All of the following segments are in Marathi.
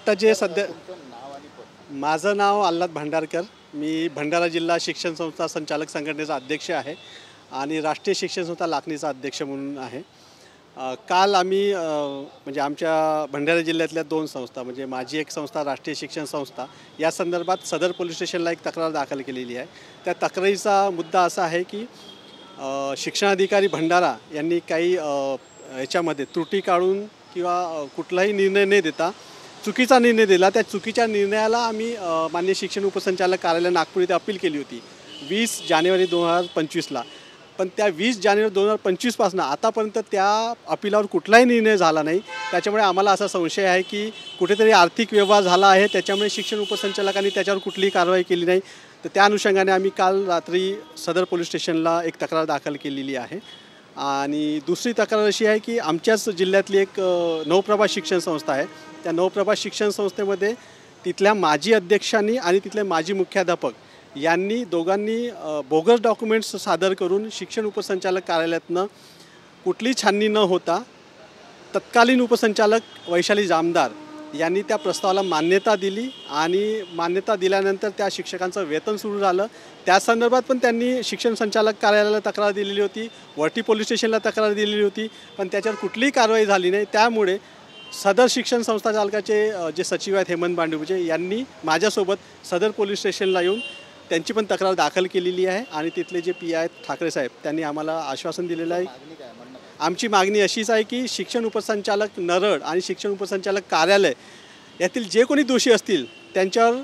आता जे सध्या माझं नाव आल्हाद भांडारकर, मी भंडारा जिल्हा शिक्षण संस्था संचालक संघटनेचा अध्यक्ष आहे आणि राष्ट्रीय शिक्षण संस्था लाखनीचा अध्यक्ष म्हणून आहे। काल आम्ही म्हणजे आमच्या भंडारा जिल्ह्यातल्या 2 संस्था म्हणजे माझी एक संस्था राष्ट्रीय शिक्षण संस्था या संदर्भात सदर पोलीस स्टेशनला एक तक्रार दाखल केलेली आहे। त्या तक्रारीचा मुद्दा असा आहे की शिक्षणाधिकारी भंडारा यांनी काही याच्यामध्ये त्रुटी काढून किंवा कुठलाही निर्णय न देता चुकीचा निर्णय दिला। त्या चुकीच्या निर्णयाला आम्ही माननीय शिक्षण उपसंचालक कार्यालय नागपूर इथे अपील केली होती 20 जानेवारी 2025ला। पण त्या 20 जानेवारी 2025 पासून आतापर्यंत त्या अपीलावर कुठलाही निर्णय झाला नाही। त्याच्यामुळे आम्हाला असा संशय आहे की कुठेतरी आर्थिक व्यवहार झाला आहे, त्याच्यामुळे शिक्षण उपसंचालकांनी त्याच्यावर कुठलीही कारवाई केली नाही। तर त्या अनुषंगाने आम्ही काल रात्री सदर पोलीस स्टेशनला एक तक्रार दाखल केलेली आहे। आणि दुसरी तक्रार अशी आहे की आमच्याच जिल्ह्यातली एक नवप्रभा शिक्षण संस्था आहे। त्या नवप्रभा शिक्षण संस्थेमध्ये तिथल्या माजी अध्यक्षांनी आणि तिथले माजी मुख्याध्यापक यांनी दोघांनी बोगस डॉक्युमेंट्स सादर करून शिक्षण उपसंचालक कार्यालयातनं कुठली छाननी न होता तत्कालीन उपसंचालक वैशाली जामदार यांनी त्या प्रस्तावाला मान्यता दिली आणि मान्यता दिल्यानंतर त्या शिक्षकांचं वेतन सुरू झालं। त्या संदर्भात पण त्यांनी शिक्षण संचालक कार्यालयाला तक्रार दिलेली होती, वरती पोलीस स्टेशनला तक्रार दिलेली होती, पण त्याच्यावर कुठलीही कारवाई झाली नाही। त्यामुळे सदर शिक्षण संस्था चालकाचे जे सचिव आहेत हेमंत बांडुबुजे यांनी माझ्यासोबत सदर पोलीस स्टेशनला येऊन त्यांची पण तक्रार दाखल केलेली आहे आणि तिथले जे पी आहेत ठाकरे साहेब त्यांनी आम्हाला आश्वासन दिलेलं आहे। आमची मागणी अशीच आहे की शिक्षण उपसंचालक नरड आणि शिक्षण उपसंचालक कार्यालय यातील जे कोणी दोषी असतील त्यांच्यावर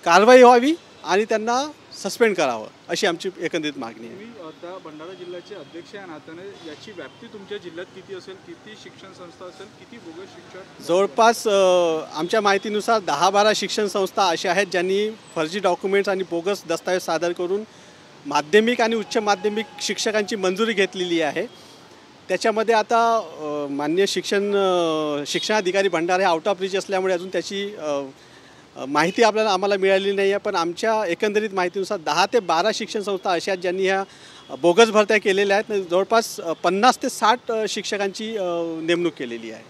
कारवाई व्हावी आणि त्यांना सस्पेंड करावं अशी आमची एकंदरीत मागणी आहे। तुम्ही आता भंडारा जिल्ह्याचे अध्यक्ष या नात्याने याची व्याप्ती तुमच्या जिल्ह्यात किती असेल, किती शिक्षण संस्था असेल, किती बोगस शिक्षक? जवळपास आमच्या माहितीनुसार 10-12 शिक्षण संस्था अशा आहेत ज्यांनी फर्जी डॉक्युमेंट्स आणि बोगस दस्तावेज सादर करून माध्यमिक आणि उच्च माध्यमिक शिक्षकांची मंजुरी घेतलेली आहे। त्याच्यामध्ये आता माननीय शिक्षणाधिकारी भंडारा हे आउट ऑफ रीच असल्यामुळे अजून त्याची माहिती आम्हाला मिळालेली नाही आहे। पण आमच्या एकंदरीत माहितीनुसार 10 ते 12 शिक्षण संस्था अशा आहेत ज्यांनी ह्या बोगस भरत्या केलेल्या आहेत। जवळपास 50 ते 60 शिक्षकांची नेमणूक केलेली आहे।